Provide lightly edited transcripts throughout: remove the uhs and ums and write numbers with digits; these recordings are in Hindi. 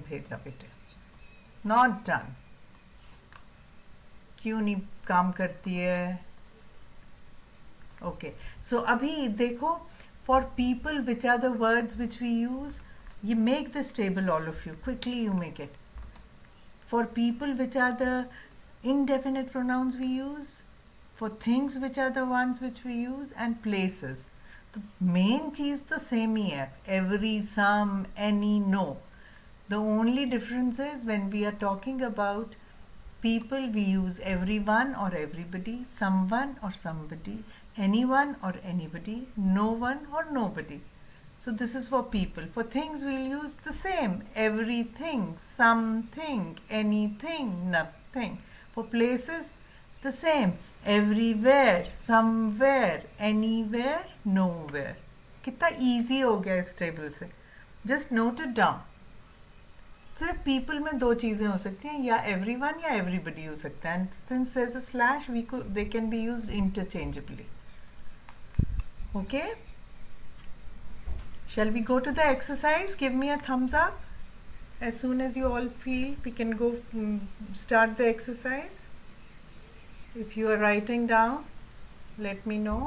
भेजा बेटे, नॉट डन। क्यों नहीं काम करती है? ओके, सो अभी देखो, for people which are the words which we use, you make this table, all of you, quickly you make it. For people, which are the indefinite pronouns we use? For things, which are the ones which we use? And places. तो मेन चीज़ तो सेम ही है, every, some, any, no. The only difference is when we are talking about people, we use everyone or everybody, someone or somebody, anyone or anybody, no one or nobody. So this is for people. For things, we'll use the same: everything, something, anything, nothing. For places, the same: everywhere, somewhere, anywhere, nowhere. कितना easy हो गया इस टेबल से. Just note it down. सिर्फ पीपल में दो चीज़ें हो सकती हैं, या एवरीवन या एवरीबडी हो सकता है. And since there is a slash, they can be used interchangeably. Okay, shall we go to the exercise? Give me a thumbs up as soon as you all feel we can go start the exercise. If you are writing down, let me know.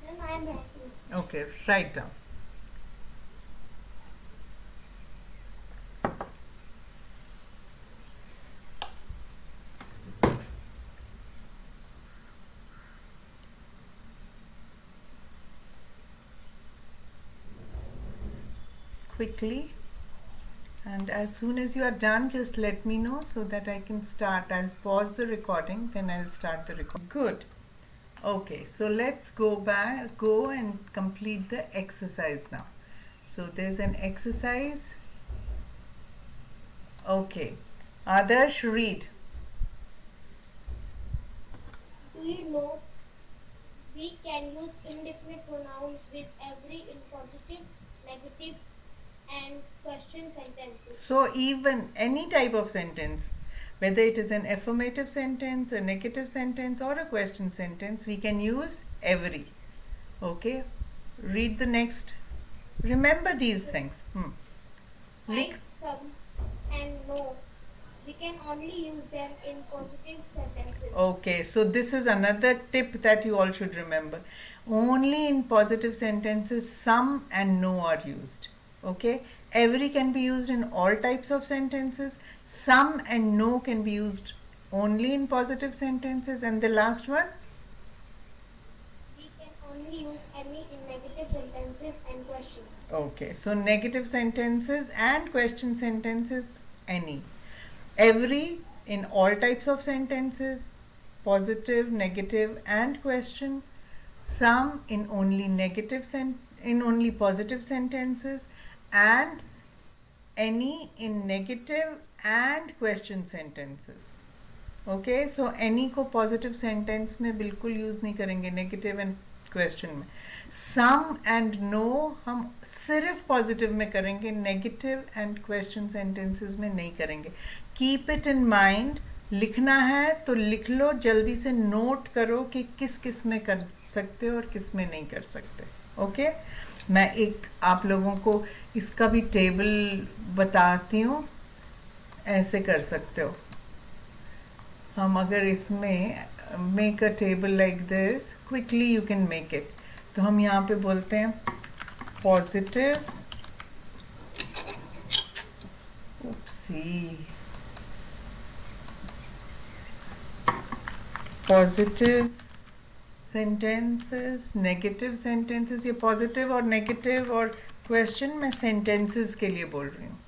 Then I am writing. Okay, write down. Quickly, and as soon as you are done, just let me know so that I can start. I'll pause the recording, then I'll start the recording. Good. Okay, so let's go and complete the exercise now. So there's an exercise. Okay, Adarsh, read. Do you know we can use indefinite pronouns with every in positive, negative, and question sentences? So even any type of sentence, whether it is an affirmative sentence, a negative sentence, or a question sentence, we can use every. Okay, read the next. Remember these things. Like some and no, we can only use them in positive sentences. Okay, so this is another tip that you all should remember. Only in positive sentences some and no are used. Okay, every can be used in all types of sentences. Some and no can be used only in positive sentences. And the last one? We can only use any in negative sentences and questions. Okay, so negative sentences and question sentences, any. Every in all types of sentences, positive, negative, and question. Some in only in only positive sentences, and any in negative and question sentences. Okay, so any को positive sentence में बिल्कुल यूज़ नहीं करेंगे, negative and question में. Some and no हम सिर्फ positive में करेंगे, negative and question sentences में नहीं करेंगे. Keep it in mind. लिखना है तो लिख लो, जल्दी से नोट करो कि किस किस में कर सकते हो और किस में नहीं कर सकते. ओके, मैं एक आप लोगों को इसका भी टेबल बताती हूँ, ऐसे कर सकते हो. हम अगर इसमें make a table like this, quickly you can make it. तो हम यहाँ पे बोलते हैं positive, positive sentences, negative sentences. ये पॉजिटिव और नेगेटिव और क्वेश्चन मैं सेंटेंसेस के लिए बोल रही हूँ.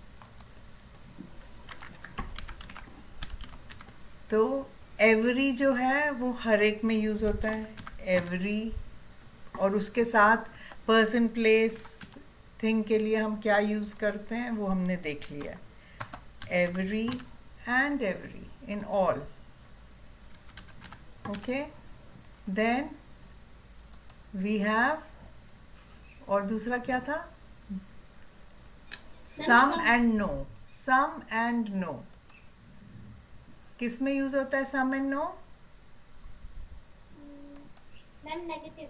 तो एवरी जो है वो हर एक में यूज़ होता है, एवरी. और उसके साथ पर्सन, प्लेस, थिंग के लिए हम क्या यूज़ करते हैं वो हमने देख लिया. Every and every in all. Okay, then we have, और दूसरा क्या था? Some and no. Some and no किस में यूज होता है? Some and no ma'am negative.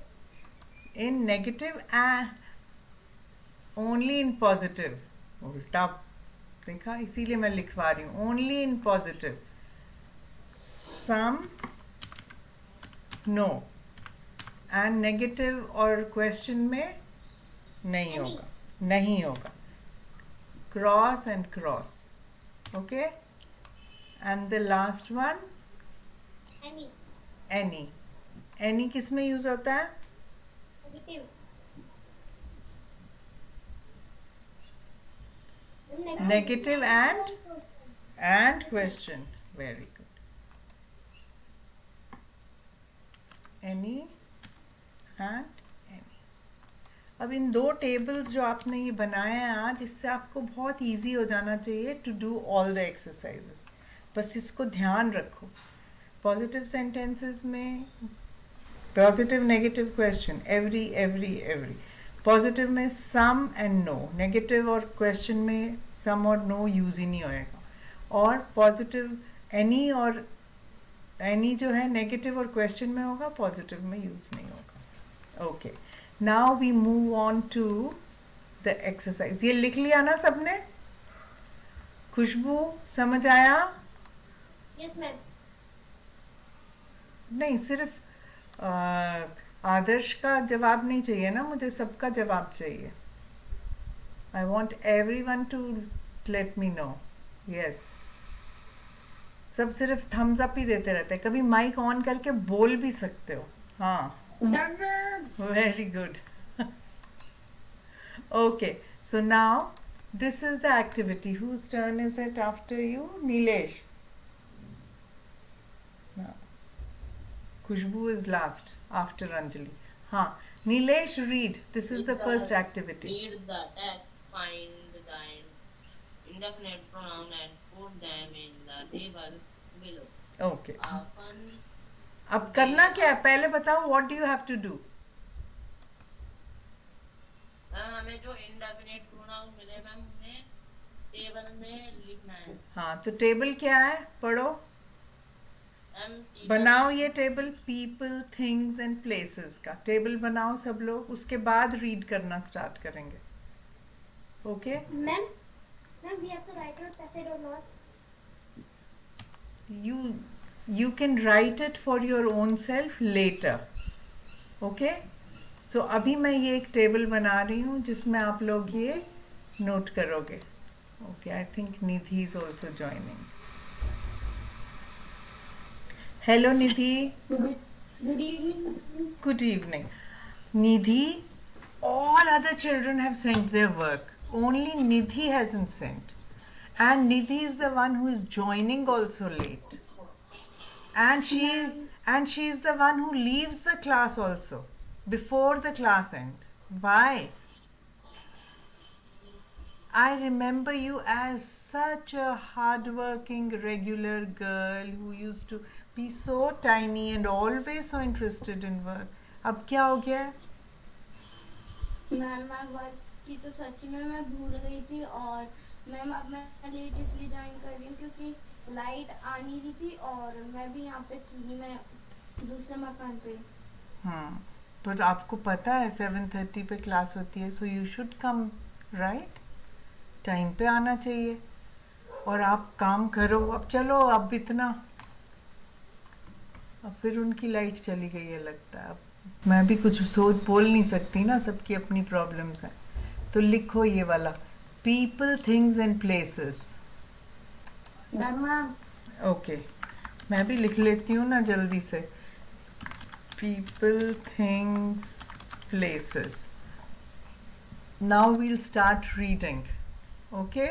In negative only in positive, उल्टा देखा, इसीलिए मैं लिखवा रही हूँ only in positive. Some no, and negative और क्वेश्चन में नहीं होगा, नहीं होगा. Cross and cross. Okay, and the last one Any. Any. Any किस में यूज होता है? Negative. Negative and question. Very good. Any and any. अब इन दो टेबल्स जो आपने ये बनाए हैं आज, इससे आपको बहुत इजी हो जाना चाहिए to do all the exercises. बस इसको ध्यान रखो. पॉजिटिव सेंटेंसेस में positive negative question, every. Positive में सम एंड नो, नेगेटिव और क्वेश्चन में सम और नो यूज ही नहीं होएगा. और पॉजिटिव एनी और एनी जो है नेगेटिव और क्वेश्चन में होगा, पॉजिटिव में यूज नहीं होगा. Okay, now we move on to the exercise. ये लिख लिया ना सबने? खुशबू समझ आया? Yes, ma'am. नहीं, सिर्फ आदर्श का जवाब नहीं चाहिए ना मुझे, सबका जवाब चाहिए. I want every one two let me know. Yes, सब सिर्फ थम्स अप ही देते रहते हैं. कभी माइक ऑन करके बोल भी सकते हो. हाँ, very good. Okay, so now this is the activity. Whose turn is it after you? Nilesh. Khushbu is last after Anjali. हाँ, Nilesh, read. This is the first activity. Read the text, find the indefinite pronoun and put them in the table below. Okay. Often अब करना क्या है? पहले बताओ, what do you have to do? हमें जो indefinite pronoun मिले मैम, हमें टेबल में लिखना है. हाँ, तो टेबल क्या है? पढ़ो. बनाओ ये table, people, things and places का टेबल बनाओ सब लोग. उसके बाद रीड करना स्टार्ट करेंगे. Okay? Ma'am, we have to write it passage or not? You can write it for your own self later. Okay? So अभी मैं ये एक टेबल बना रही हूँ जिसमें आप लोग ये नोट करोगे. Okay, I think Nidhi is also joining. Hello, Nidhi. Good evening. Good evening. Nidhi, all other children have sent their work. Only Nidhi hasn't sent. And Nidhi is the one who is joining also late. And she is the one who leaves the class also before the class ends. Why? I remember you as such a hardworking, regular girl who used to be so tiny and always so interested in work. अब क्या हो गया है? मैम, वर्क की तो सच में मैं भूल गई थी. और मैम, अब मैं लेट इसलिए ज्वाइन कर रही हूँ क्योंकि लाइट आ नहीं रही थी और मैं भी यहाँ पे थी नहीं, मैं दूसरे मकान पे. पर आपको पता है 7:30 पे क्लास होती है, so you should come, right? Time पे आना चाहिए. और आप काम करो. अब चलो, अब इतना, अब फिर उनकी लाइट चली गई है लगता है. अब मैं भी कुछ सोच बोल नहीं सकती ना, सबकी अपनी प्रॉब्लम्स हैं. तो लिखो ये वाला, people, things and places. Okay, मैं भी लिख लेती हूँ ना जल्दी से. People, things, places. Now we'll start reading. Okay,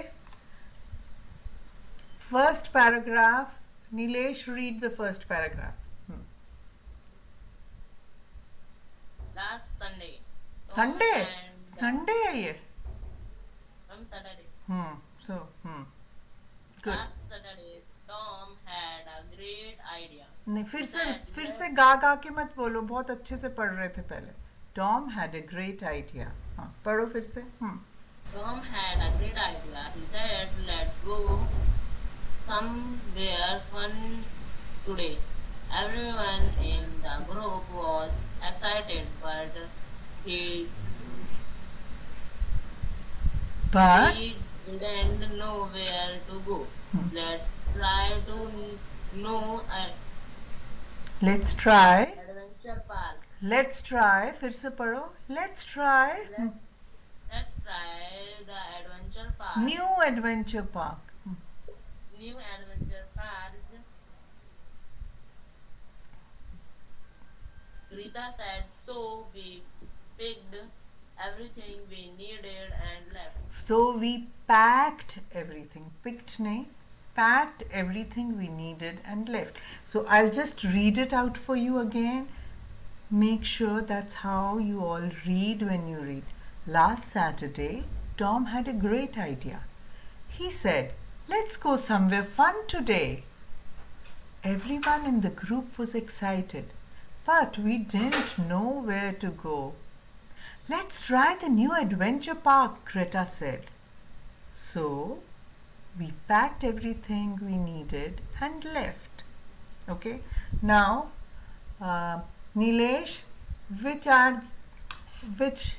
first paragraph. Nilesh, read the first paragraph. Last Sunday. Sunday? And Sunday है ये? From Saturday. So, good. Last Saturday, Tom had a great idea. नहीं, फिर से गा के मत बोलो, बहुत अच्छे से पढ़ रहे थे पहले. Tom had a great idea. हाँ, पढ़ो फिर से. Tom had a great idea. He said, "Let's go somewhere fun today." Everyone in the group was excited, but he but we didn't know where to go. Let's try to know an let's try. adventure park. Let's try. फिर से पढ़ो. Let's try. Let's try the adventure park. New adventure park. New adventure park. Rita said, so we picked everything we needed and left. So we packed everything. Picked nahi. Packed everything we needed and left. So I'll just read it out for you again. Make sure that's how you all read when you read. Last Saturday, Tom had a great idea. He said, let's go somewhere fun today. Everyone in the group was excited, but we didn't know where to go. Let's try the new adventure park, Greta said. So, we packed everything we needed and left. Okay, now, Nilesh, which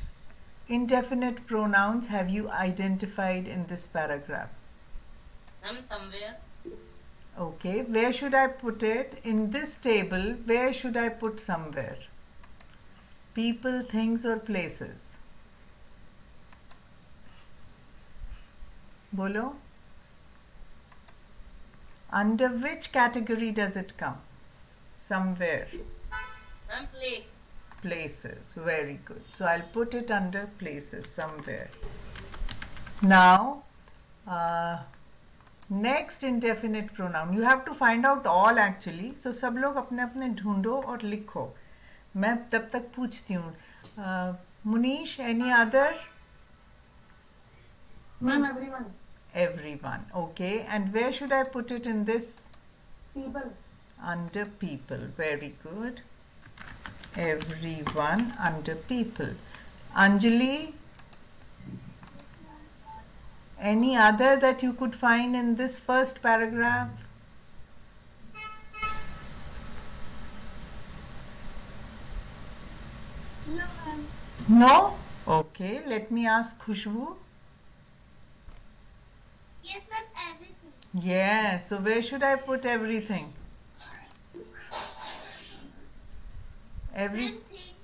indefinite pronouns have you identified in this paragraph? I'm somewhere. Okay, where should I put it? In this table, where should I put somewhere? People, things or places? Bolo? Under which category does it come? Somewhere. I'm place. Places. Very good. So I'll put it under places somewhere. Now, next indefinite pronoun. You have to find out all actually. So सब लोग अपने अपने ढूंढो और लिखो. मैं तब तक पूछती हूँ. Munish, any other? Ma'am, everyone. Everyone. Okay. And where should I put it in this? People. Under people. Very good. Everyone under people. Anjali, any other that you could find in this first paragraph? No, ma'am. No? Okay, let me ask Khushbu. Yes, ma'am, everything. Yeah, so where should I put everything? Everything.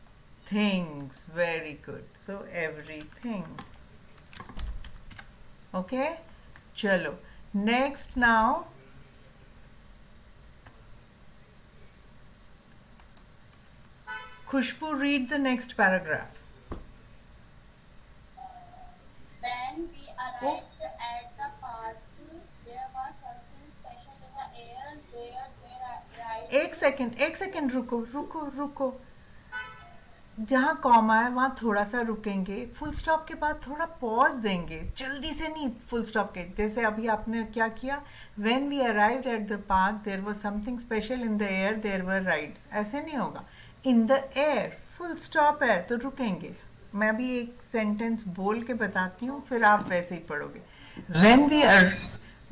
Things. Very good. So everything. Okay? Chalo. Next now. Khushbu, read the next paragraph. When we arrived at the park, there was something special in the air. There were rides. एक सेकंड रुको. जहाँ कॉमा है वहाँ थोड़ा सा रुकेंगे. फुल स्टॉप के बाद थोड़ा पॉज देंगे. जल्दी से नहीं फुल स्टॉप के. जैसे अभी आपने क्या किया? When we arrived at the park, there was something special in the air. There were rides. ऐसे नहीं होगा. In the air, full stop है तो रुकेंगे. मैं अभी एक सेंटेंस बोल के बताती हूँ, फिर आप वैसे ही पढ़ोगे.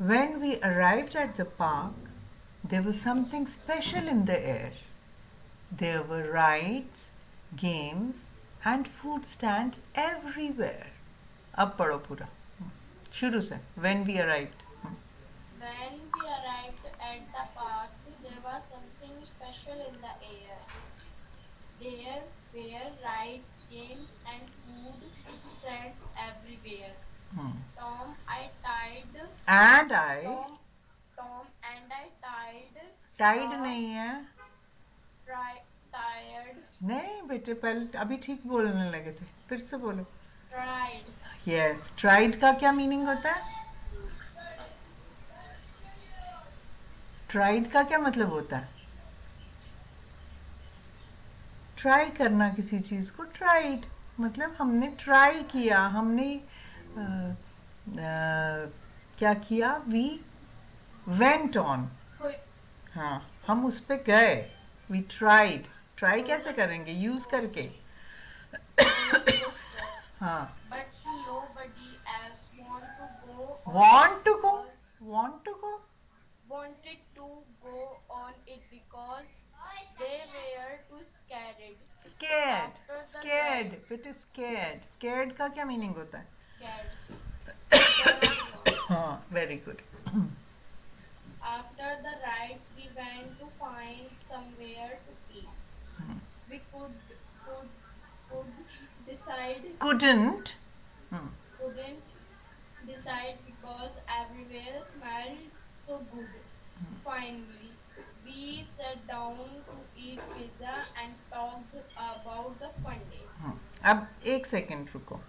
When we arrived at the park, there was something special in the air. There were rides, games and food stands everywhere. अब पढ़ो पूरा. शुरू से. When we arrived. When we arrived at the park, there was something special in the air. There were rides, games, and food stands everywhere. Tom and I टाइड नहीं है. tired, नहीं बेटे पहले अभी ठीक बोलने लगे थे. फिर से बोलो. tried. यस. ट्राइड का क्या मीनिंग होता है? ट्राइड का क्या मतलब होता है? ट्राई करना किसी चीज को. ट्राइड मतलब हमने ट्राई किया. हमने क्या किया? We went on. हाँ, हम उस पे गए. We tried. ट्राई कैसे करेंगे? यूज करके. हाँ. But nobody else Want to go? wanted to go on it because they were too scared. Scared. It is scared. Scared का क्या मीनिंग होता है? Scared. Very good. After the rides, we went to find somewhere to eat. We could decide Couldn't. couldn't decide because everywhere smelled so good. Finally, we sat down to eat pizza and talked about the fun days. अब एक सेकंड रुको.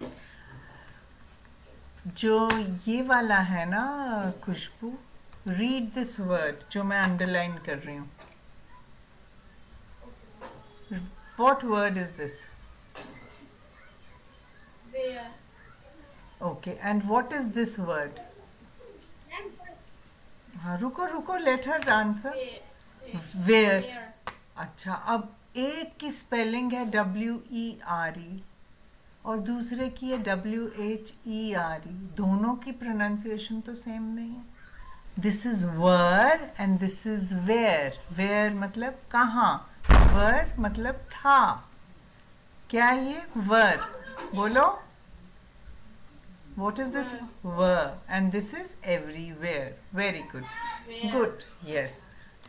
जो ये वाला है ना खुशबू, रीड दिस वर्ड जो मैं अंडरलाइन कर रही हूँ. What word is this? Where? Okay, and what is this word? हाँ रुको रुको, let her answer. Where? Where. अच्छा, अब एक की स्पेलिंग है WERE और दूसरे की है WHERE. दोनों की प्रोनाउंसिएशन तो सेम नहीं है. This is were and this is where. Where मतलब कहाँ, वर मतलब था. क्या ये वर? बोलो. What is this? Were. And this is everywhere. Very good. Good. Yes.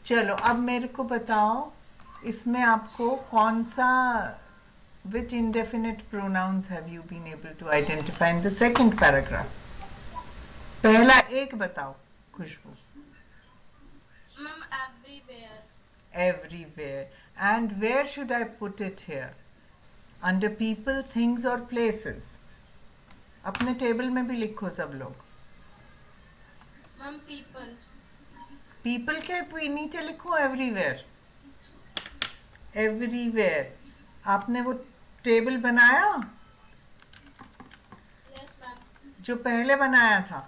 चलो अब मेरे को बताओ, इसमें आपको कौन सा, which indefinite pronouns have you been able to identify in the second paragraph? पहला एक बताओ खुशबू. Ma'am, everywhere. Everywhere. And where should I put it here? Under people, things or places? अपने टेबल में भी लिखो सब लोग. Ma'am, people. पीपल के नीचे लिखो एवरीवेयर. एवरीवेयर. आपने वो टेबल बनाया Yes, ma'am. जो पहले बनाया था,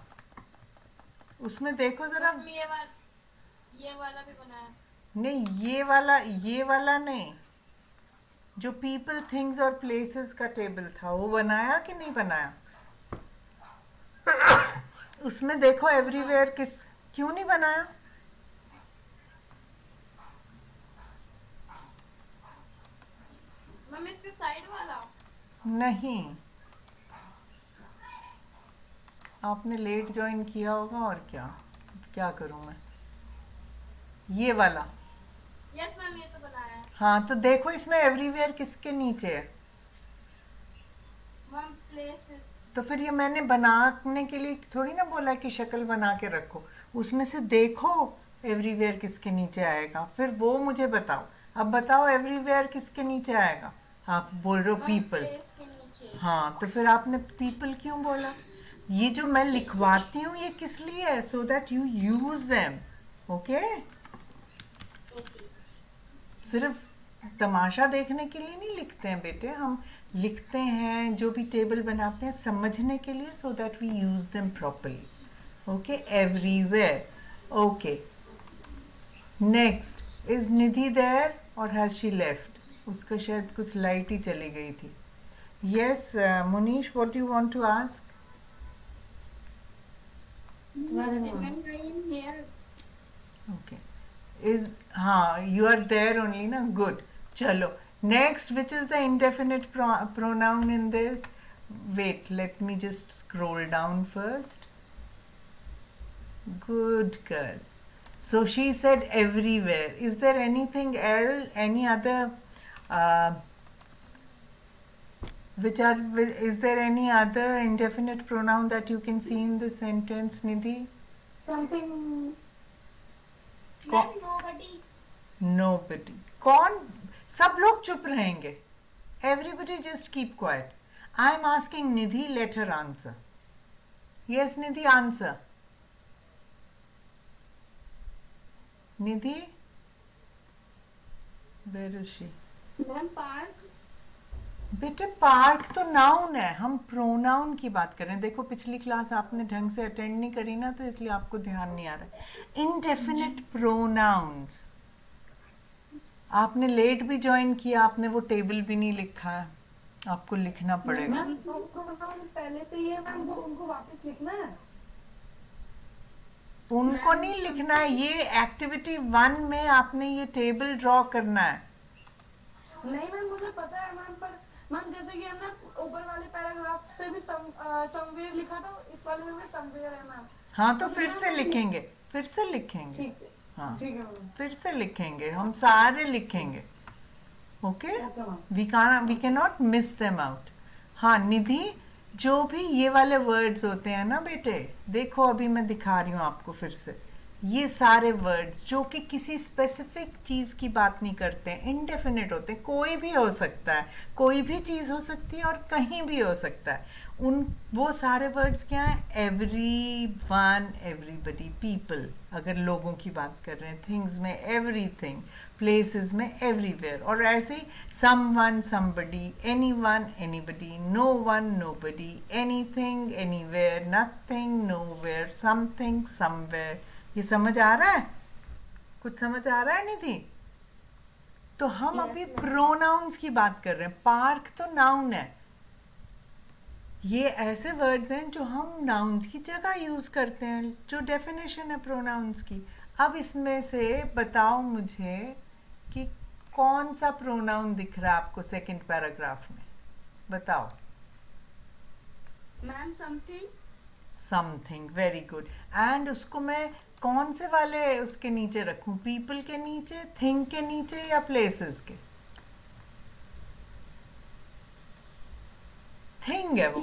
उसमें देखो जरा. Ma'am, ये वाला भी बनाया. नहीं, ये वाला नहीं. जो पीपल, थिंग्स और प्लेसेस का टेबल था वो बनाया कि नहीं बनाया? उसमें देखो एवरीवेयर क्यों नहीं बनाया? Ma'am, इसके साइड वाला. नहीं, आपने लेट ज्वाइन किया होगा और क्या करूं मैं. ये वाला. Yes, ma'am, ये तो बनाया है. हाँ, तो देखो इसमें एवरीवेयर किसके नीचे है. Ma'am, places. तो फिर ये मैंने बनाने के लिए थोड़ी ना बोला कि शक्ल बना के रखो. उसमें से देखो एवरीवेयर किसके नीचे आएगा, फिर वो मुझे बताओ. अब बताओ एवरीवेयर किसके नीचे आएगा. आप बोल रहे हो Ma'am, पीपल. place के नीचे. हाँ, तो फिर आपने पीपल क्यों बोला? ये जो मैं लिखवाती हूँ ये किस लिए है? So that you use them. Okay. सिर्फ तमाशा देखने के लिए नहीं लिखते हैं बेटे. हम लिखते हैं जो भी टेबल बनाते हैं समझने के लिए, so that we use them properly. Okay. Everywhere. Okay. Next, is Nidhi there और हैज शी लेफ्ट? उसका शायद कुछ लाइट ही चली गई थी. Yes Munish, what do you want to ask? Ma'am, I am here. Okay. हाँ, you are there only ना. Good. चलो. Next, which is the indefinite pronoun in this? Wait, let me just scroll down first. Good girl. So she said everywhere. Is there anything else? Any other? Is there any other indefinite pronoun that you can see in this sentence, Nidhi? Something. Ma'am, nobody. Nobody. कौन? सब लोग चुप रहेंगे. Everybody just keep quiet. I am asking Nidhi, let her answer. Yes, Nidhi, answer. Nidhi? Where is she? Ma'am park. बेटे पार्क तो नाउन है, हम प्रोनाउन की बात कर रहे हैं. देखो पिछली क्लास आपने ढंग से अटेंड नहीं करी ना, तो इसलिए आपको ध्यान नहीं आ रहा है. Indefinite pronouns. आपने लेट भी ज्वाइन किया, आपने वो टेबल भी नहीं लिखा है, आपको लिखना पड़ेगा. मैम उनको पहले से ही है मैम, वो उनको वापस लिखना है. उनको नहीं लिखना है. ये एक्टिविटी 1 में आपने ये टेबल ड्रॉ करना है. नहीं मैम, मुझे पता है मैम, पर मैम जैसे कि हमने ऊपर वाले पैराग्राफ पे भी समवेयर लिखा था, इस वाले में भी समवेयर है मैम. हाँ तो फिर से लिखेंगे, फिर से लिखेंगे, ठीक है, हाँ ठीक है मैम, फिर से लिखेंगे, हम सारे लिखेंगे. Okay, okay ma'am. We can not miss them out. हाँ निधि, जो भी ये वाले वर्ड्स होते हैं ना बेटे, देखो अभी मैं दिखा रही हूँ आपको फिर से. ये सारे वर्ड्स जो कि किसी स्पेसिफिक चीज़ की बात नहीं करते हैं, इनडेफिनिट होते हैं, कोई भी हो सकता है, कोई भी चीज़ हो सकती है और कहीं भी हो सकता है. वो सारे वर्ड्स क्या हैं? एवरी वन, एवरीबडी, पीपल अगर लोगों की बात कर रहे हैं, थिंग्स में एवरीथिंग, प्लेसेस में एवरीवेयर, और ऐसे ही someone, somebody, anyone, anybody, no one, nobody, anything, anywhere, nothing, nowhere, something, somewhere. ये समझ आ रहा है? कुछ समझ आ रहा है निधि? तो हम अभी प्रोनाउंस की बात कर रहे हैं. पार्क तो नाउन है. ये ऐसे वर्ड्स हैं जो हम नाउन्स की जगह यूज़ करते हैं, जो डेफिनेशन है प्रोनाउंस की. अब इसमें से बताओ मुझे कि कौन सा प्रोनाउन दिख रहा है आपको सेकंड पैराग्राफ में? बताओ. Ma'am something. Something, very good. And उसको मैं कौन से वाले उसके नीचे रखूं? पीपल के नीचे, थिंग के नीचे, या प्लेसेस के? थिंग है वो.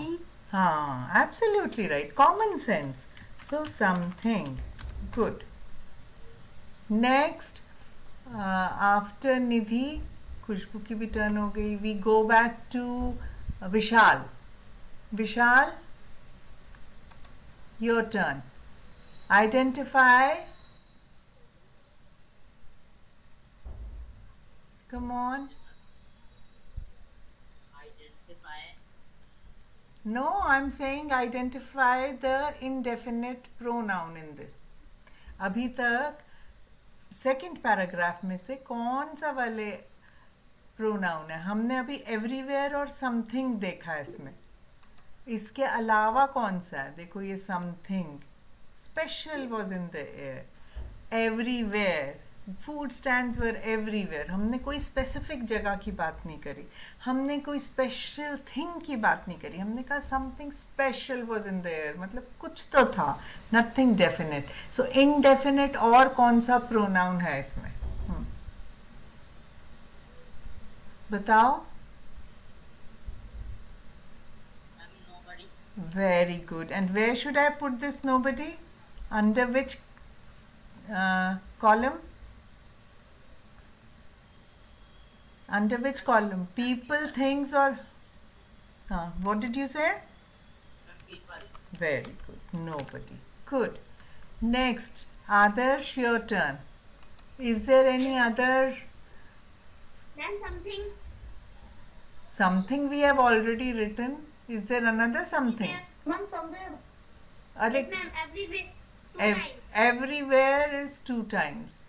हाँ, absolutely right, common sense. So something, good. Next, after Nidhi, Khushboo की भी टर्न हो गई. We go back to Vishal. Vishal, your turn. Identify. Come on. Identify. No, I'm saying identify the indefinite pronoun in this. अभी तक सेकंड पैराग्राफ में से कौन सा वाले प्रोनाउन है? हमने अभी एवरीवेयर और समथिंग देखा है इसमें. इसके अलावा कौन सा है? देखो ये something, special was in the air, everywhere, food stands were everywhere. हमने कोई स्पेसिफिक जगह की बात नहीं करी, हमने कोई स्पेशल थिंग की बात नहीं करी. हमने कहा something special was in the air, मतलब कुछ तो था, नथिंग डेफिनेट. सो इनडेफिनेट और कौन सा प्रोनाउन है इसमें? बताओ. Nobody. Very good. And where should I put this nobody? Under which column? Under which column? People, things, or what did you say? People. Very good. Nobody. Good. Next, Adarsh, your turn. Is there any other? Then something. Something we have already written. Is there another something? Ma'am, somewhere. Arre, Yes, ma'am. Everywhere. Two times. everywhere is 2 times.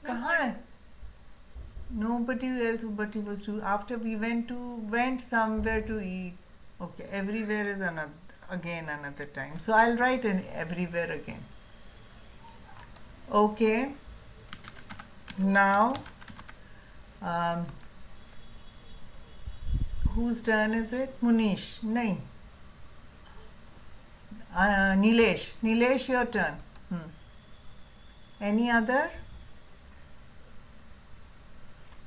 कहाँ है? Nobody else but he was to. After we went somewhere to eat. Okay, everywhere is another time. So I'll write in everywhere again. Okay. Now, whose turn is it? Munish. नहीं. Nilesh. Nilesh, your turn. Any other?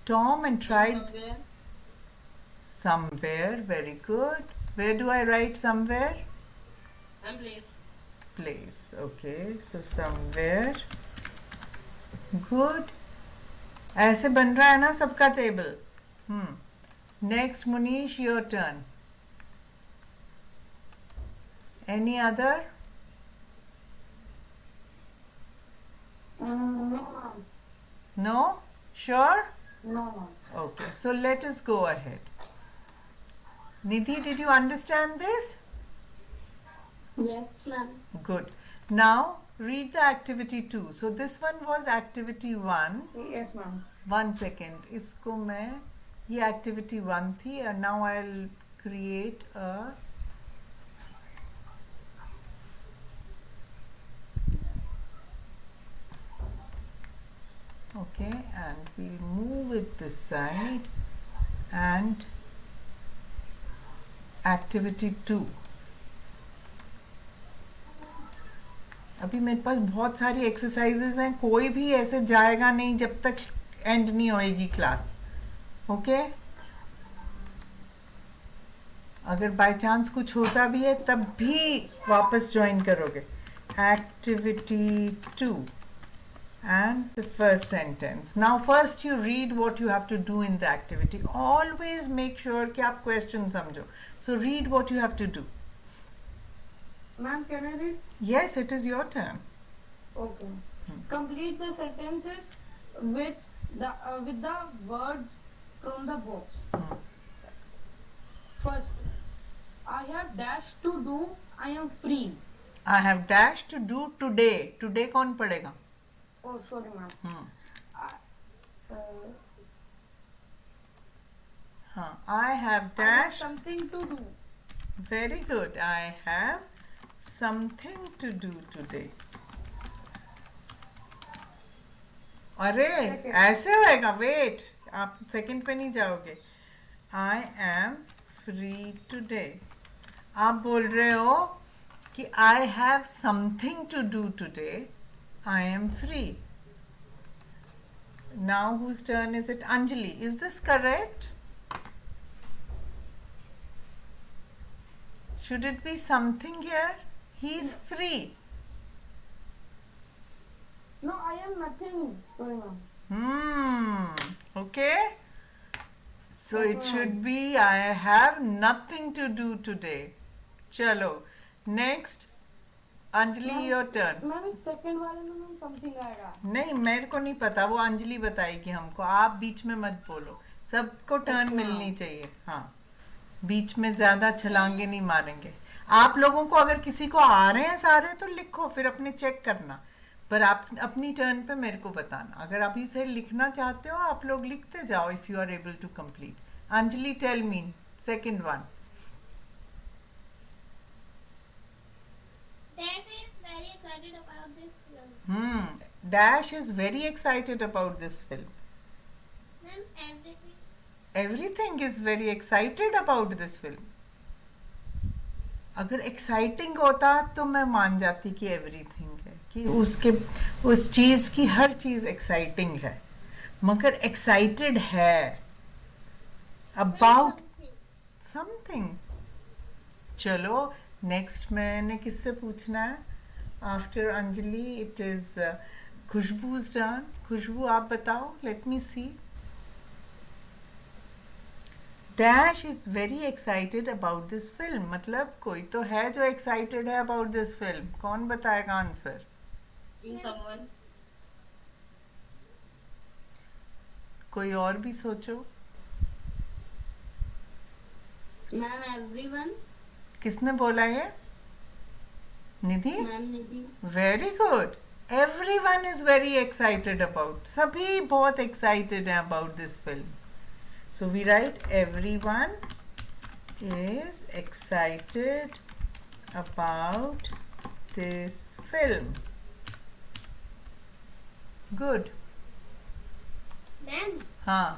Tom and tried Somewhere. somewhere. Very good. Where do I write somewhere? And place. Place. Okay. So somewhere. Good. ऐसे बन रहा है ना सबका table? Next, Munish, your turn. Any other? No, ma'am. No? Sure? No, ma'am. Okay, so let us go ahead. Nidhi, did you understand this? Yes, ma'am. Good. Now read the activity 2. So this one was activity 1. Yes, ma'am. 1 second. इसको मैं, ये activity 1 थी, and now I'll create a okay, and we'll move it this side, and activity 2. अभी मेरे पास बहुत सारी एक्सरसाइजेज हैं, कोई भी ऐसे जाएगा नहीं जब तक एंड नहीं होएगी क्लास. ओके अगर बाय चांस कुछ होता भी है तब भी वापस ज्वाइन करोगे. Activity 2 and the first sentence. Now first you read what you have to do in the activity. Always make sure कि आप question समझो. So read what you have to do. Ma'am, can I read? Yes, it is your turn. Okay. Complete the sentences with the words from the box. First, I have dash to do. I am free. I have dash to do today. Today कौन पढ़ेगा? Oh, sorry, ma'am. हाँ, I have I have dash. something to do. Very good. I have something to do today. अरे ऐसे होएगा. वेट, आप सेकंड पे नहीं जाओगे. I am free today. आप बोल रहे हो कि I have something to do today. I am free. Now whose turn is it? Anjali. Is this correct? Should it be something here? He is free. No, I am nothing. Sorry, ma'am. Okay. So it should be I have nothing to do today. Chalo. Next. Anjali, your turn. Ma'am इस सेकंड वाले में मैम समथिंग आएगा. नहीं, मेरे को नहीं पता, वो अंजलि बताएगी हमको. आप बीच में मत बोलो, सबको टर्न मिलनी चाहिए. हाँ, बीच में ज्यादा छलांगे नहीं मारेंगे. आप लोगों को अगर किसी को आ रहे हैं सारे तो लिखो, फिर अपने चेक करना, पर आप अपनी टर्न पे मेरे को बताना. अगर अभी से लिखना चाहते हो आप लोग लिखते जाओ if you are able to complete. Anjali, tell me second one. Dash is very excited about this film. Dash is very excited about this film. Ma'am, everything. Everything is very excited about this film. अगर एक्साइटिंग होता तो मैं मान जाती कि एवरीथिंग है, कि उसके उस चीज की हर चीज एक्साइटिंग है, मगर एक्साइटेड है अबाउट समथिंग. चलो नेक्स्ट मैंने किससे पूछना है? After Anjali it is Khushboo's turn. Khushboo आप बताओ. Let me see. Dash is very excited about this film. मतलब कोई तो है जो एक्साइटेड है अबाउट दिस फिल्म. कौन बताएगा आंसर? In someone. कोई और भी सोचो. Ma'am everyone. किसने बोला ये? Nidhi. Ma'am Nidhi. Very good. Everyone is very excited about. सभी बहुत एक्साइटेड हैं about this film. So we write everyone is excited about this film. Good. Ma'am, हाँ.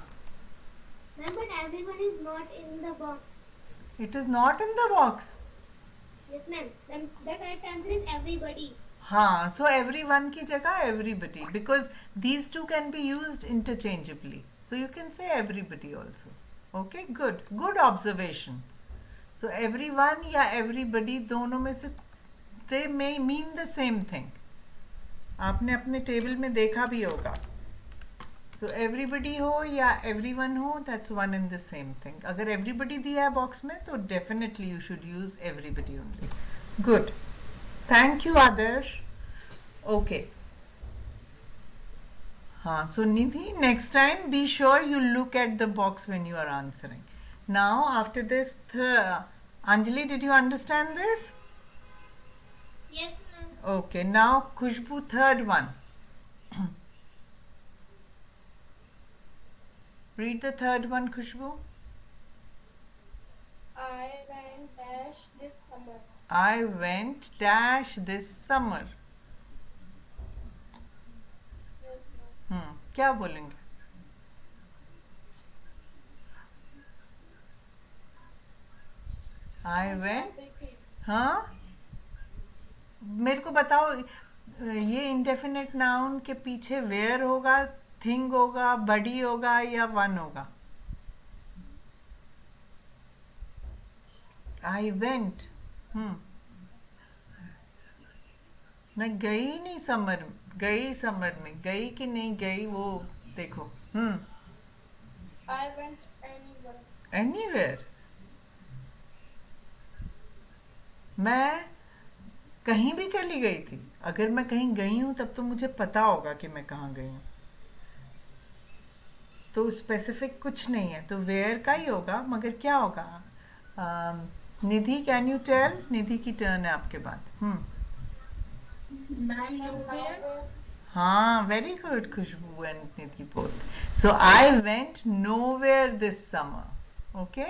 ma'am, but everyone is not in the box. It is not in the box. Yes, ma'am. The correct answer is everybody. हाँ. So everyone की जगह everybody, because these two can be used interchangeably. So you can say everybody also. Okay, good. Good observation. So everyone या everybody दोनों में से they may mean the same thing. आपने अपने टेबल में देखा भी होगा. So everybody हो या everyone हो, that's one and the same thing. अगर everybody दिया है बॉक्स में तो definitely you should use everybody only. Good. Thank you, Adarsh. Okay. हाँ, so Nidhi, next time be sure you look at the box when you are answering. Now after this, Anjali, did you understand this? Yes, ma'am. Okay, now Khushbu, third one. Read the third one, Khushbu. I went dash this summer. I went dash this summer. Yes, ma'am. क्या बोलेंगे? I went. Everything. हाँ, मेरे को बताओ ये इंडेफिनिट नाउन के पीछे वेयर होगा, थिंग होगा, बडी होगा या वन होगा? आई वेंट, मैं गई नहीं समर, गई समर में, गई कि नहीं गई वो देखो। I went anywhere. एनीवेयर, मैं कहीं भी चली गई थी। अगर मैं कहीं गई हूँ तब तो मुझे पता होगा कि मैं कहाँ गई हूँ, तो स्पेसिफिक कुछ नहीं है, तो वेयर का ही होगा। मगर क्या होगा? Nidhi, can you tell? Nidhi की टर्न है आपके बाद। Ma'am nowhere. हाँ, very good Khushbu and Nidhi both. So I went nowhere this summer. Okay,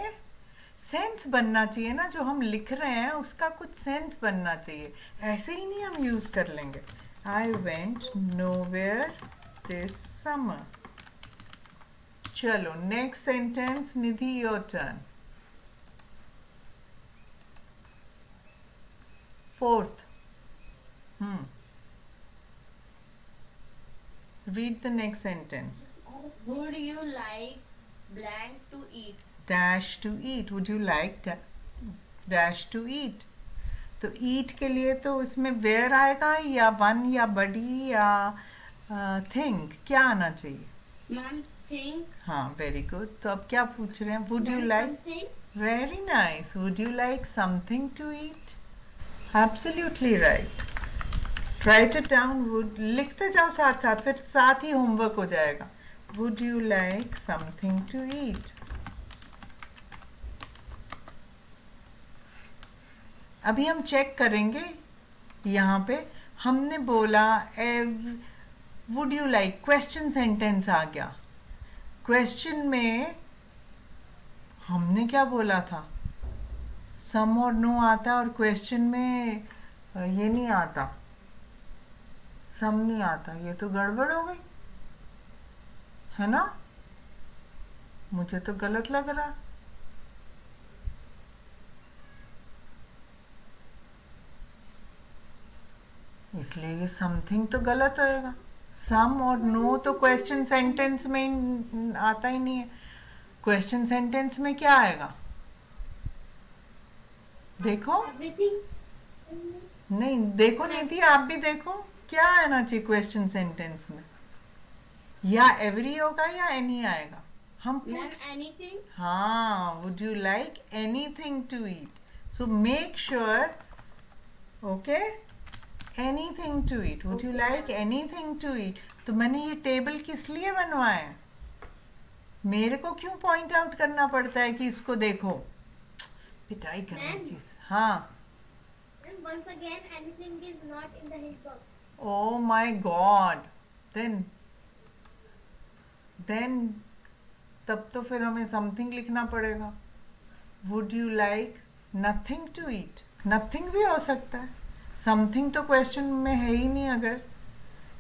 sense बनना चाहिए ना, जो हम लिख रहे हैं उसका कुछ सेंस बनना चाहिए, ऐसे ही नहीं हम यूज कर लेंगे। I went nowhere this summer. चलो next sentence, Nidhi your turn. Fourth, read the next sentence. Would you like blank to eat? Dash to eat. Would you like dash to eat? तो eat के लिए तो इसमें where आएगा या one या body या thing, क्या आना चाहिए? Ma'am, think. हाँ, very good. तो अब क्या पूछ रहे हैं? Would you like? Something. Very nice. Would you like something to eat? Absolutely right. Write it down. Would, लिखते जाओ साथ साथ, फिर साथ ही होमवर्क हो जाएगा। Would you like something to eat? अभी हम चेक करेंगे, यहाँ पे हमने बोला would you like, question sentence आ गया। क्वेश्चन में हमने क्या बोला था? सम और नो आता, और क्वेश्चन में ये नहीं आता, सम नहीं आता। ये तो गड़बड़ हो गई है ना, मुझे तो गलत लग रहा। इसलिए ये समथिंग तो गलत होएगा। सम और नो तो क्वेश्चन सेंटेंस में आता ही नहीं है। क्वेश्चन सेंटेंस में क्या आएगा? देखो, Everything. नहीं देखो निधि, आप भी देखो क्या आना चाहिए क्वेश्चन सेंटेंस में। या एवरी होगा या एनी आएगा। हम Ma'am, पूछ, anything. हाँ, would you like anything to eat? So make sure, okay, anything to eat. Would you like anything to eat? तो मैंने ये टेबल किस लिए बनवाया है? मेरे को क्यों पॉइंट आउट करना पड़ता है कि इसको देखो? पिटाई करनी Ma'am. चीज। हाँ, And once again, anything is not in the hint box. oh my god, then तब तो फिर हमें समथिंग लिखना पड़ेगा। Would you like nothing to eat? Nothing भी हो सकता है, समथिंग तो क्वेश्चन में है ही नहीं। अगर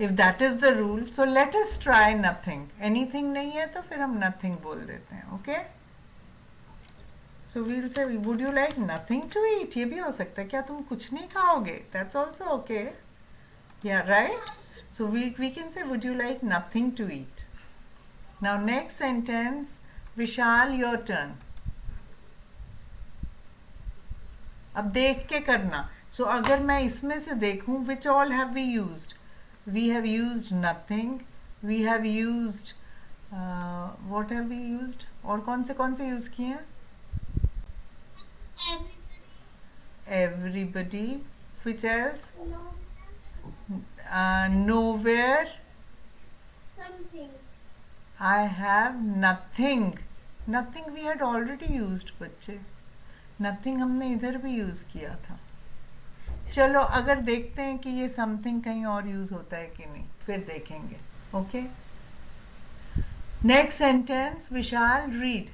if that is the rule, so let us try nothing. Anything नहीं है तो फिर हम नथिंग बोल देते हैं। Okay, so we'll say would you like nothing to eat, ये भी हो सकता है, क्या तुम कुछ नहीं खाओगे? दैट्स ऑल्सो ओके, या right. So we can say would you like nothing to eat. Now next sentence, Vishal, your turn. अब देख के करना। So अगर मैं इसमें से देखूं, which all have we used? We have used nothing. We have used what have we used? और कौन से यूज किए हैं? Everybody. Which else? Nowhere. Something. I have nothing. Nothing we had already used बच्चे। Nothing हमने इधर भी यूज किया था। चलो अगर देखते हैं कि ये something कहीं और यूज होता है कि नहीं, फिर देखेंगे। Okay, next sentence, Vishal read.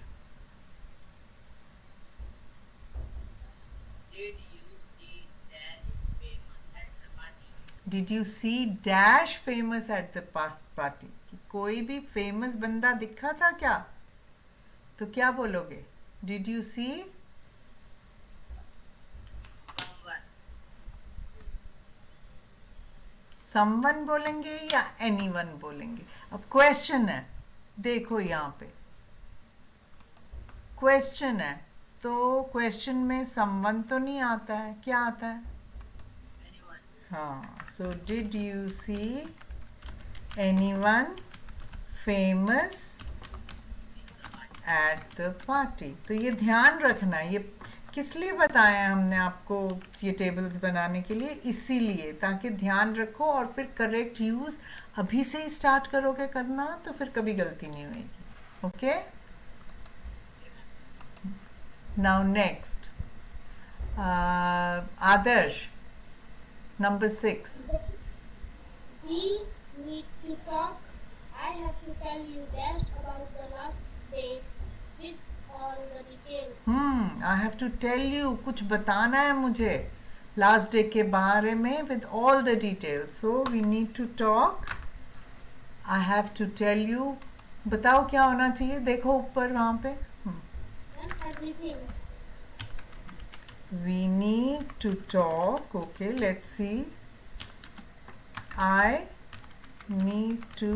Did you see dash famous at the party? Did you see dash famous at the party? कोई भी फेमस बंदा दिखा था क्या? तो क्या बोलोगे? Did you see Someone. Someone बोलेंगे या एनीवन बोलेंगे? अब क्वेश्चन है, देखो यहाँ पे क्वेश्चन है, तो क्वेश्चन में समवन तो नहीं आता है, क्या आता है? हाँ, so did you see anyone famous at the party? तो ये ध्यान रखना है, ये किस लिए बताया हमने आपको ये टेबल्स बनाने के लिए? इसीलिए ताकि ध्यान रखो और फिर करेक्ट यूज़ अभी से ही स्टार्ट करोगे करना तो फिर कभी गलती नहीं होगी. Okay, now next Adarsh, number 6. We need to talk. I have to tell you dash about the last day with all the details. I have to tell you, कुछ बताना है मुझे लास्ट डे के बारे में with all the details. So we need to talk, I have to tell you. बताओ क्या होना चाहिए? देखो ऊपर वहाँ पे, And everything. we need to talk. Okay, let's see. I need to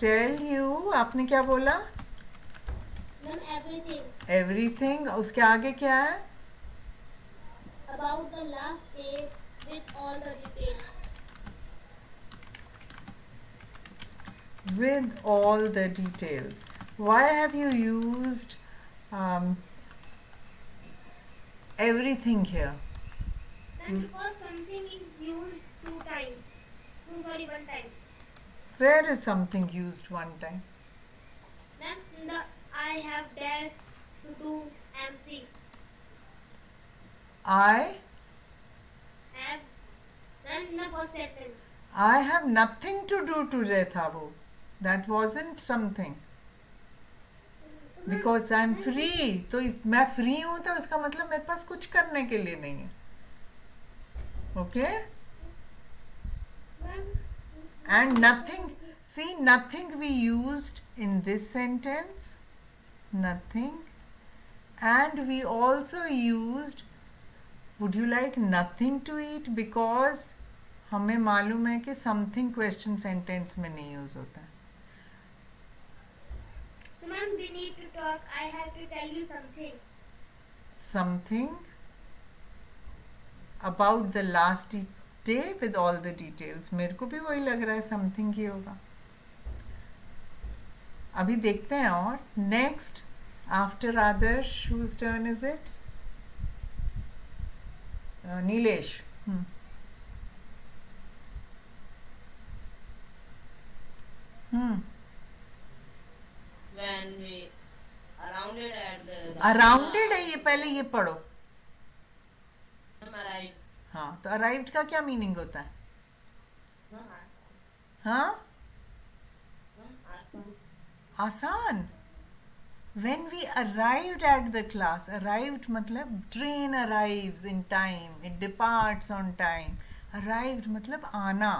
tell you. आपने क्या बोला? Ma'am, everything Everything. उसके आगे क्या है? about the last day with all the details. With all the details. Why have you used everything here? And because something is used two times. Sorry, one time. Where is something used one time? Ma'am, the I have dash to do MC. I Have done the first sentence. have nothing to do today था वो. That wasn't something. Because I'm free. तो मैं फ्री हूँ तो इसका मतलब मेरे पास कुछ करने के लिए नहीं है. Okay? Ma'am, And nothing, see, nothing we used in this sentence, nothing. And we also used, would you like nothing to eat? Because हमें मालूम है कि something question sentence में नहीं use होता है. so ma'am, we need to talk. I have to tell you something. Something about the last day with all the details. मेरे को भी वही लग रहा है something ही होगा. अभी देखते हैं. और next after Adarsh, whose turn is it? Nilesh. When we arrived at the arounded है ये, पहले ये पढ़ो. arrived. हाँ, तो अराइव्ड का क्या मीनिंग होता है? हाँ, आसान. When we arrived at the class, arrived मतलब train arrives in time, it departs on time. Arrived मतलब आना,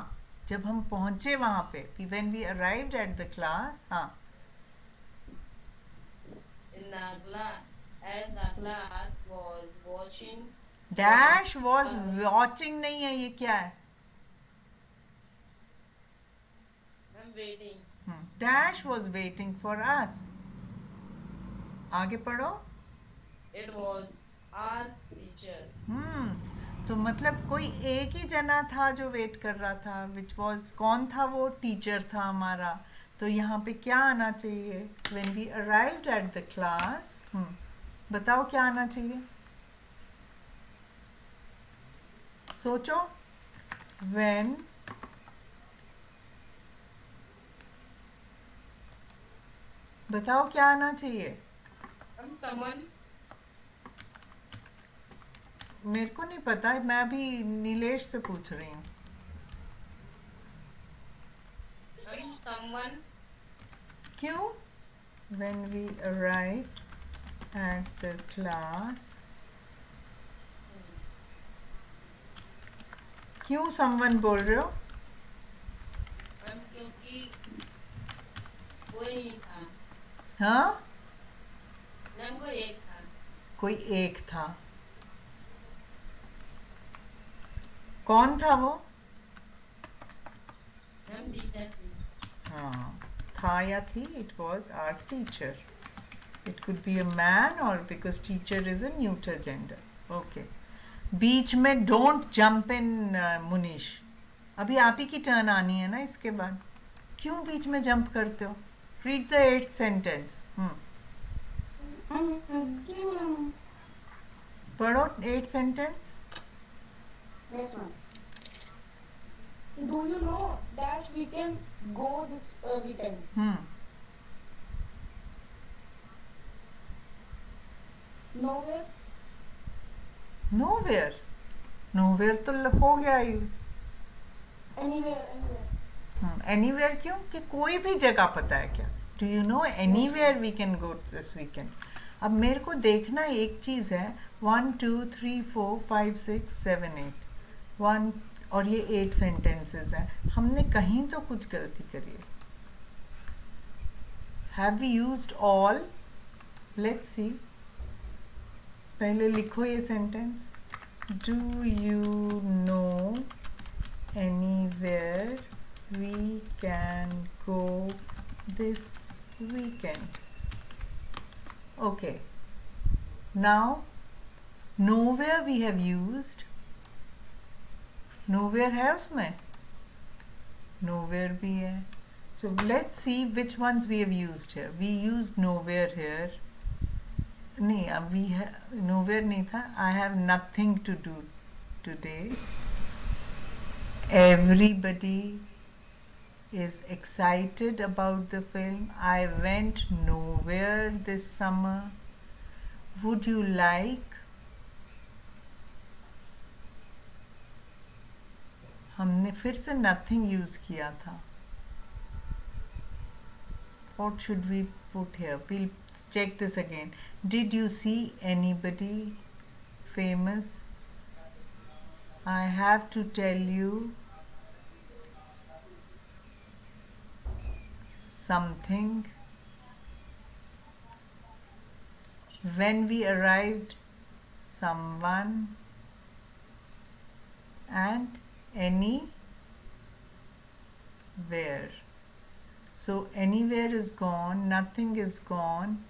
जब हम पहुंचे वहाँ पे. When we arrived at the class, हाँ. In the class, at the class was watching. Dash was watching नहीं है, ये क्या है? I'm waiting. Dash was waiting for us. आगे पढ़ो. It was our teacher. तो मतलब कोई एक ही जना था जो वेट कर रहा था. विच वॉज, कौन था वो? टीचर था हमारा. तो यहाँ पे क्या आना चाहिए? When we arrived at the class, बताओ क्या आना चाहिए? सोचो. When बताओ क्या आना चाहिए? Someone. मेरे को नहीं पता, मैं अभी नीलेश से पूछ रही हूँ. Someone. क्यों? When we arrived at the class, क्यों someone बोल रहे हो? क्योंकि कोई नहीं था. हाँ, कोई एक था. कोई एक था. कौन था वो? हाँ, था या थी, it was our teacher. It could be a man or because teacher is a neuter gender. Okay. बीच में don't jump in मुनीश. अभी आप ही की टर्न आनी है ना इसके बाद. क्यों बीच में जंप करते हो? Read the 8th sentence. पढ़ो 8th sentence. Yes, ma'am. Do you know that we can go this weekend? Nowhere. Nowhere. Nowhere तो हो गया यूज. Anywhere, anywhere. Anywhere क्यों? कि कोई भी जगह पता है क्या? Do you know anywhere we can go this weekend? अब मेरे को देखना एक चीज़ है. 1 2 3 4 5 6 7 8 1 और ये 8 sentences हैं. हमने कहीं तो कुछ गलती करी है. Have we used all? Let's see. पहले लिखो ये sentence. Do you know anywhere we can go this weekend? Okay. Now, nowhere we have used. Nowhere है उसमें. Nowhere भी है. So let's see which ones we have used here. We used nowhere here. नहीं, अभी nowhere नहीं था. I have nothing to do today. Everybody is excited about the film. I went nowhere this summer. Would you like? हमने फिर से nothing use किया था. What should we put here? We'll check this again. Did you see anybody famous? I have to tell you something. When we arrived, someone and anywhere. So anywhere is gone, nothing is gone,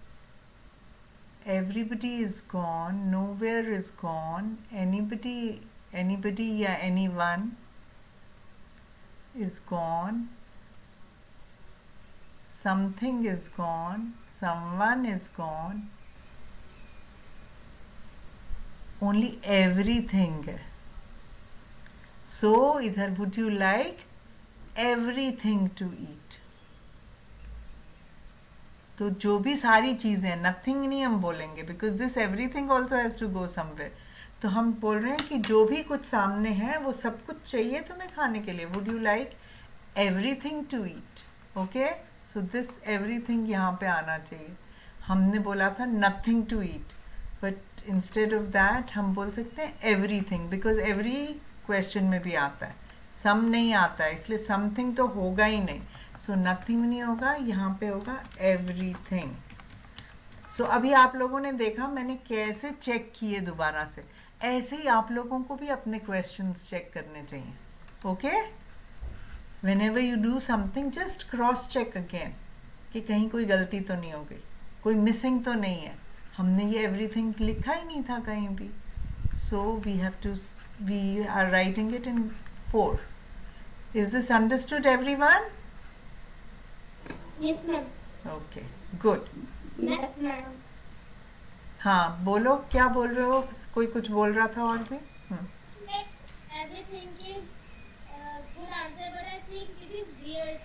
everybody is gone, nowhere is gone, anybody या anyone is gone, something is gone, someone is gone, only everything है. So इधर would you like everything to eat? तो जो भी सारी चीज़ें हैं, नथिंग नहीं हम बोलेंगे because this everything also has to go somewhere. तो हम बोल रहे हैं कि जो भी कुछ सामने है वो सब कुछ चाहिए तुम्हें खाने के लिए. Would you like everything to eat? Okay, so this everything यहाँ पे आना चाहिए. हमने बोला था nothing to eat, but instead of that हम बोल सकते हैं एवरीथिंग बिकॉज एवरी क्वेश्चन में भी आता है. सम नहीं आता है, इसलिए समथिंग तो होगा ही नहीं. सो नथिंग नहीं होगा, यहाँ पे होगा एवरीथिंग. सो अभी आप लोगों ने देखा मैंने कैसे चेक किए दोबारा से. ऐसे ही आप लोगों को भी अपने क्वेश्चंस चेक करने चाहिए. Okay, whenever you do something just cross check again कि कहीं कोई गलती तो नहीं हो गई, कोई मिसिंग तो नहीं है. हमने ये एवरीथिंग लिखा ही नहीं था कहीं भी. So we are writing it in 4. Is this understood everyone? Yes, ma'am. Okay, good. Yes ma'am. हाँ, बोलो क्या बोल रहे हो? कोई कुछ बोल रहा था और भी. Everything is good answer, but I think it is weird.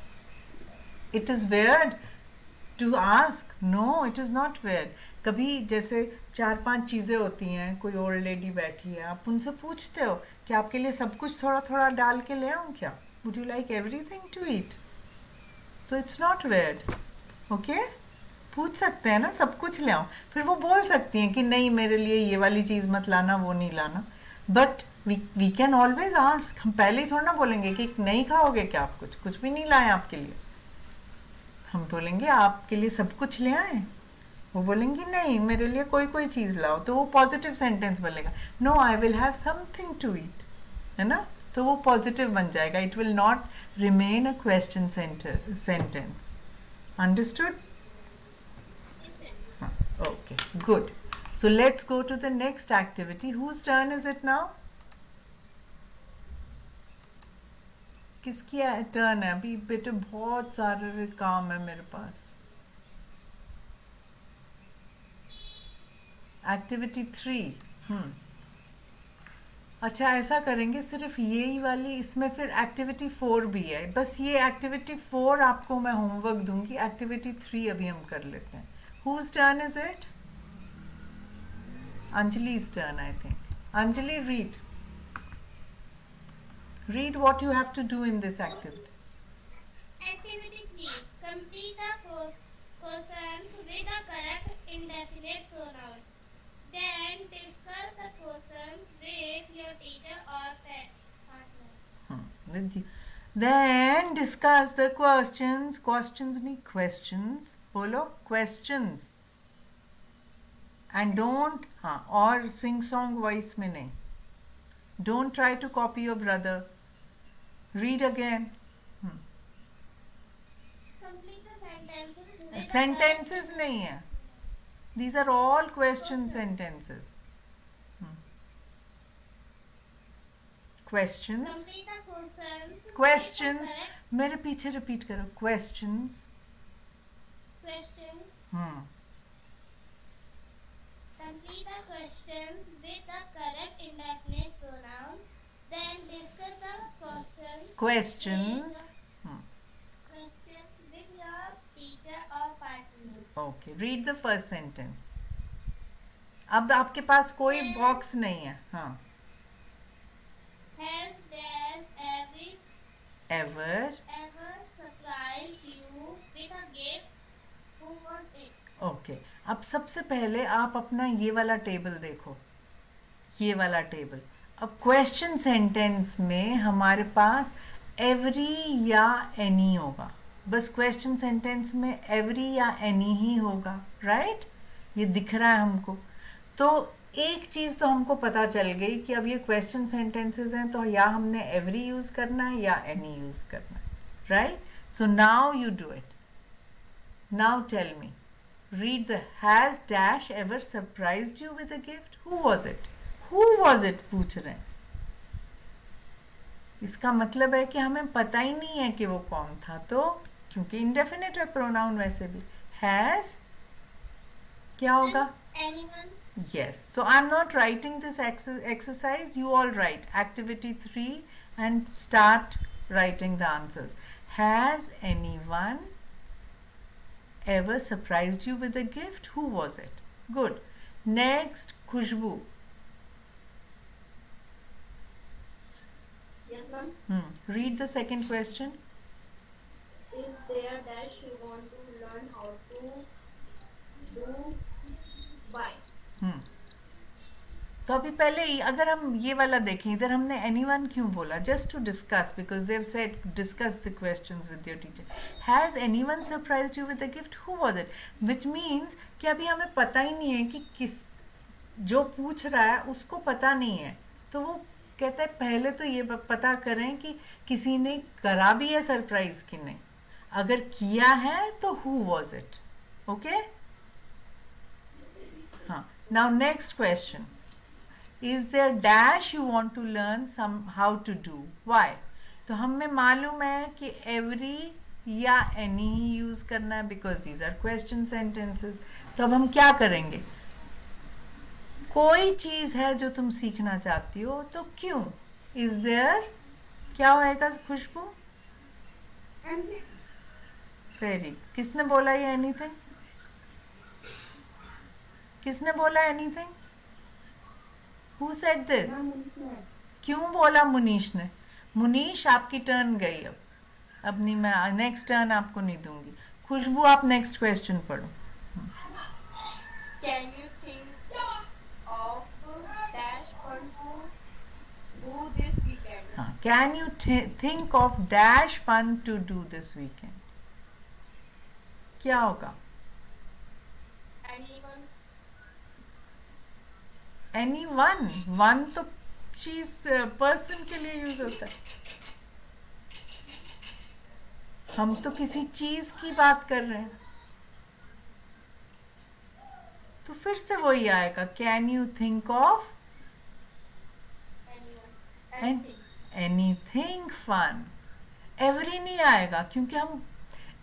It is weird to ask. No, it is not weird. कभी जैसे 4-5 चीज़ें होती हैं, कोई ओल्ड लेडी बैठी है, आप उनसे पूछते हो कि आपके लिए सब कुछ थोड़ा थोड़ा डाल के ले आऊँ क्या? Would you like everything to eat? So it's not weird. Okay, पूछ सकते हैं ना, सब कुछ ले आओ. फिर वो बोल सकती हैं कि नहीं मेरे लिए ये वाली चीज़ मत लाना, वो नहीं लाना. But we can always ask. हम पहले ही थोड़ा ना बोलेंगे कि नहीं खाओगे क्या आप, कुछ भी नहीं लाए आपके लिए. हम बोलेंगे आपके लिए सब कुछ ले आए. वो बोलेंगी नहीं मेरे लिए कोई चीज़ लाओ, तो वो पॉजिटिव सेंटेंस बोलेगा. No, I will have something to eat, है ना. तो वो पॉजिटिव बन जाएगा. It will not remain a question sentence. Understood? Okay, good. So let's go to the next activity. Whose turn is it now? किसकी टर्न है अभी? बेटे बहुत सारे काम है मेरे पास. एक्टिविटी 3. अच्छा, ऐसा करेंगे, सिर्फ यही वाली, इसमें फिर एक्टिविटी 4 भी है. बस ये एक्टिविटी 4 आपको मैं होमवर्क दूंगी. एक्टिविटी 3 अभी हम कर लेते हैं. Whose turn is it? Anjali's turn, I think. Anjali, read. Read what you have to do in this activity. Activity 3. Complete the questions with the correct indefinite pronoun. Then discuss the questions with your teacher or partner. With you. Then discuss the questions. Questions नहीं, questions. बोलो questions. And don't और sing song voice में नहीं. Don't try to copy your brother. Read again. Complete the sentences with the Sentences नहीं है. These are all question sentences. Questions. Complete the questions. Questions. With the correct मेरे पीछे repeat करो. Questions. questions. Complete the questions with the correct indefinite pronoun. Then discuss the questions. Questions. Questions with your teacher or partner. Okay. Read the first sentence. अब आपके पास कोई बॉक्स नहीं है. हाँ. Has there Ever. ever surprised you with a gift? Who was it? Okay. अब सबसे पहले आप अपना ये वाला टेबल देखो. ये वाला टेबल. अब क्वेश्चन सेंटेंस में हमारे पास एवरी या एनी होगा. बस क्वेश्चन सेंटेंस में एवरी या एनी ही होगा. राइट? ये दिख रहा है हमको. तो एक चीज़ तो हमको पता चल गई कि अब ये क्वेश्चन सेंटेंसेस हैं, तो या हमने एवरी यूज़ करना है या एनी यूज़ करना है. Right? So now you do it. Now tell me. Read the has dash ever surprised you with a gift? Who was it? Who was it? पूछ रहे हैं. इसका मतलब है कि हमें पता ही नहीं है कि वो कौन था. तो क्योंकि indefinite है pronoun वैसे भी. Has क्या होगा? Anyone? Yes. So I'm not writing this exercise. You all write activity 3 and start writing the answers. Has anyone ever surprised you with a gift? Who was it? Good. Next, Khushbu. Yes, ma'am. Read the second question. Is there dash you want to learn how to do by? तो अभी पहले ही अगर हम ये वाला देखें, इधर हमने anyone क्यों बोला? Just to discuss, because they've said discuss the questions with your teacher. Has anyone surprised you with a gift? Who was it? Which means कि अभी हमें पता ही नहीं है कि किस जो पूछ रहा है उसको पता नहीं है. तो वो कहता है पहले तो ये पता करें कि किसी ने करा भी है सरप्राइज कि नहीं. अगर किया है तो who was it? Okay? हाँ. Now next question. Is there dash you want to learn how to do? Why? तो हमें मालूम है कि every या any ही यूज़ करना है because these are question sentences. तो अब हम क्या करेंगे? कोई चीज़ है जो तुम सीखना चाहती हो तो क्यों? Is there क्या होएगा खुशबू? Very. किसने बोला ये anything? किसने बोला anything? Who said this? क्यों बोला मुनीश ने? मुनीश आपकी टर्न गई. अब नहीं, मैं नेक्स्ट टर्न आपको नहीं दूंगी. खुशबू आप नेक्स्ट क्वेश्चन पढ़ो. Can you think of dash fun to do this weekend? हाँ. Can you think of dash fun to do this weekend? क्या होगा? Anyone? Anyone. One तो चीज पर्सन के लिए यूज होता है? हम तो किसी चीज की बात कर रहे हैं, तो फिर से वही आएगा, can you think of anything fun? Every नहीं आएगा, क्योंकि हम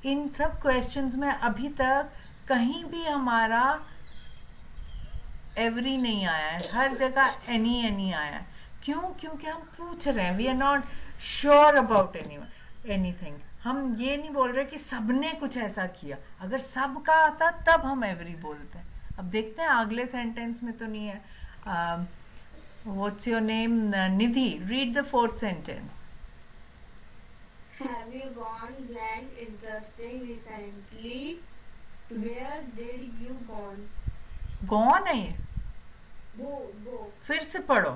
इन सब क्वेश्चंस में अभी तक कहीं भी हमारा एवरी नहीं आया है, हर जगह एनी आया है। क्यों? क्योंकि हम पूछ रहे हैं, we are not sure about anything. हम ये नहीं बोल रहे कि सबने कुछ ऐसा किया, अगर सब का आता तब हम एवरी बोलते हैं। अब देखते हैं अगले सेंटेंस में तो नहीं है। What's your name? Nidhi, read the 4th sentence. Have you gone blank interesting recently? Where did you gone? Gone है ये, Go. फिर से पढ़ो।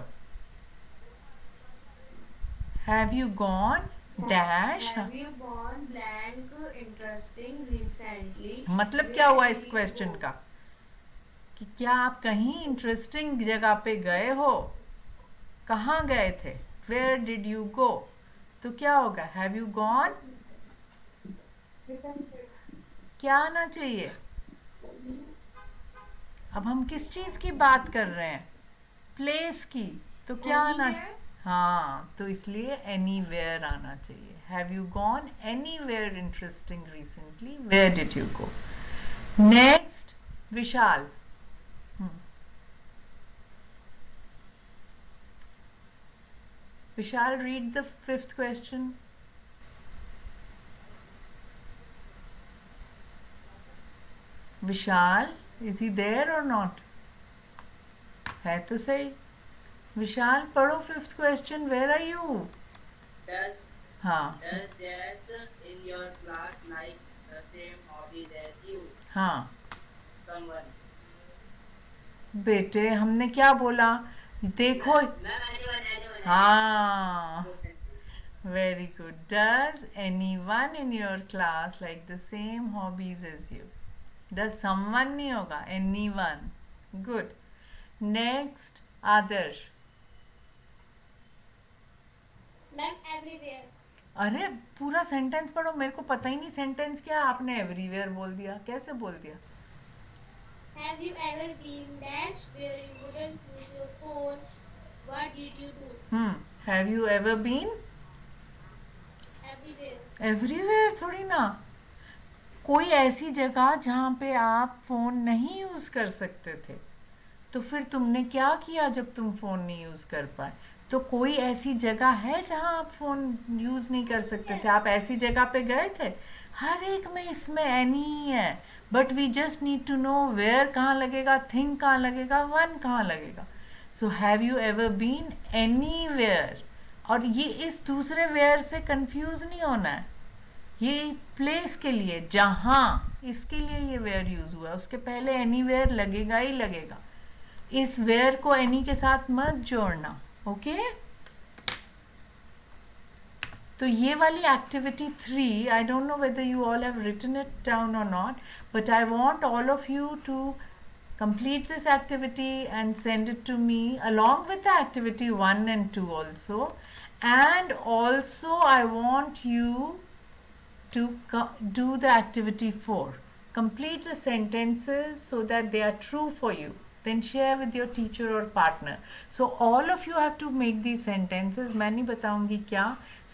Have you gone dash? Have you gone blank interesting recently? मतलब क्या हुआ इस क्वेश्चन का, कि क्या आप कहीं इंटरेस्टिंग जगह पे गए हो? कहाँ गए थे? Where did you go? तो क्या होगा? हैव यू गॉन, क्या आना चाहिए? अब हम किस चीज की बात कर रहे हैं? प्लेस की, तो क्या आना? Anywhere? हाँ, तो इसलिए एनीवेयर आना चाहिए। Have you gone anywhere interesting recently? Where did you go? Next, Vishal. Vishal, read the 5th question. Vishal, is he there or not? है तो सही। विशाल, पढ़ो 5th question. Where are you? Does हाँ Jess in your class like the same hobbies as you? हाँ Someone. बेटे, हमने क्या बोला? देखो, Anyone. हाँ, very good. Does anyone in your class like the same hobbies as you? Does someone नहीं होगा, anyone. Good. Next, Adarsh. Ma'am, everywhere. अरे पूरा सेंटेंस पढ़ो, मेरे को पता ही नहीं सेंटेंस क्या, आपने एवरीवेयर बोल दिया, कैसे बोल दिया? Have you ever been dash where you wouldn't use your phone? What did you do? Have you ever been? Everywhere. Everywhere थोड़ी ना, कोई ऐसी जगह जहाँ पे आप फोन नहीं यूज कर सकते थे, तो फिर तुमने क्या किया जब तुम फोन नहीं यूज कर पाए? तो कोई ऐसी जगह है जहाँ आप फोन यूज नहीं कर सकते थे, आप ऐसी जगह पे गए थे? हर एक में इसमें एनी ही है, but we just need to know where कहाँ लगेगा, थिंक कहाँ लगेगा, वन कहाँ लगेगा। So have you ever been anywhere, और ये इस दूसरे वेयर से कंफ्यूज नहीं होना है, ये प्लेस के लिए, जहाँ, इसके लिए ये वेयर यूज हुआ है, उसके पहले एनीवेयर लगेगा ही लगेगा। इस वेयर को एनी के साथ मत जोड़ना, ओके? तो ये वाली activity 3, I don't know whether you all have written it down और not, but I want all of you to complete this activity and send it to me along with the activity 1 and 2 also. And also I want you to do the activity 4. Complete the sentences so that they are true for you. Then share with your teacher or partner. So all of you have to make these sentences. मैं नहीं बताऊंगी क्या.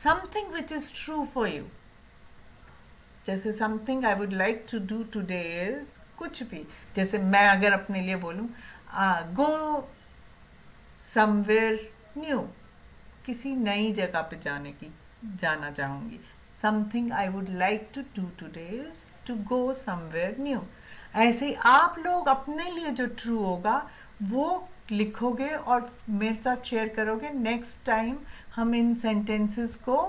Something which is true for you. जैसे something I would like to do today is, कुछ भी, जैसे मैं अगर अपने लिए बोलूँ, go somewhere new, किसी नई जगह पे जाना चाहूँगी. Something I would like to do today is to go somewhere new. ऐसे ही आप लोग अपने लिए जो ट्रू होगा वो लिखोगे और मेरे साथ शेयर करोगे. नेक्स्ट टाइम हम इन सेंटेंसेस को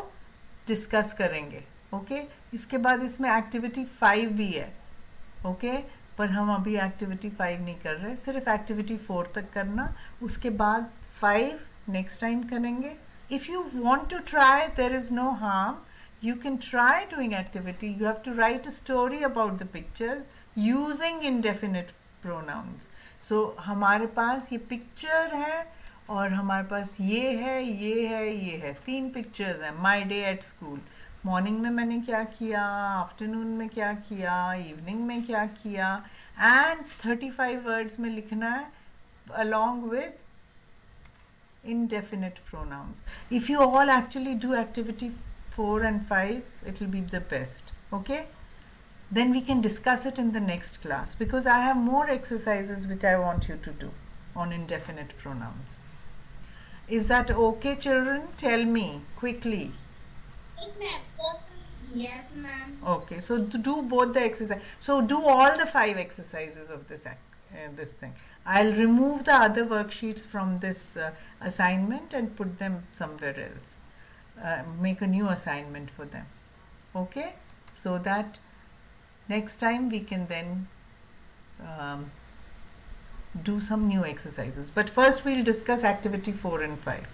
डिस्कस करेंगे, ओके? इसके बाद इसमें एक्टिविटी 5 भी है, ओके? पर हम अभी एक्टिविटी 5 नहीं कर रहे, सिर्फ एक्टिविटी 4 तक करना, उसके बाद 5 नेक्स्ट टाइम करेंगे. If you want to try, there is no harm, you can try doing activity. You have to write a story about the pictures using indefinite pronouns. So हमारे पास ये पिक्चर है और हमारे पास ये है, ये है, ये है, 3 पिक्चर्स हैं. My day at school, morning में मैंने क्या किया, आफ्टरनून में क्या किया, इवनिंग में क्या किया, एंड 35 वर्ड्स में लिखना है along with indefinite pronouns. If you all actually do activity 4 and 5, it will be the best. Okay? Then we can discuss it in the next class, because I have more exercises which I want you to do on indefinite pronouns. Is that okay, children? Tell me quickly. Yes, ma'am. Yes, ma'am. Okay, so to do both the exercise. So do all the 5 exercises of this thing. I'll remove the other worksheets from this assignment and put them somewhere else. Make a new assignment for them. Okay, so that next time we can then do some new exercises. But first we'll discuss activity 4 and 5.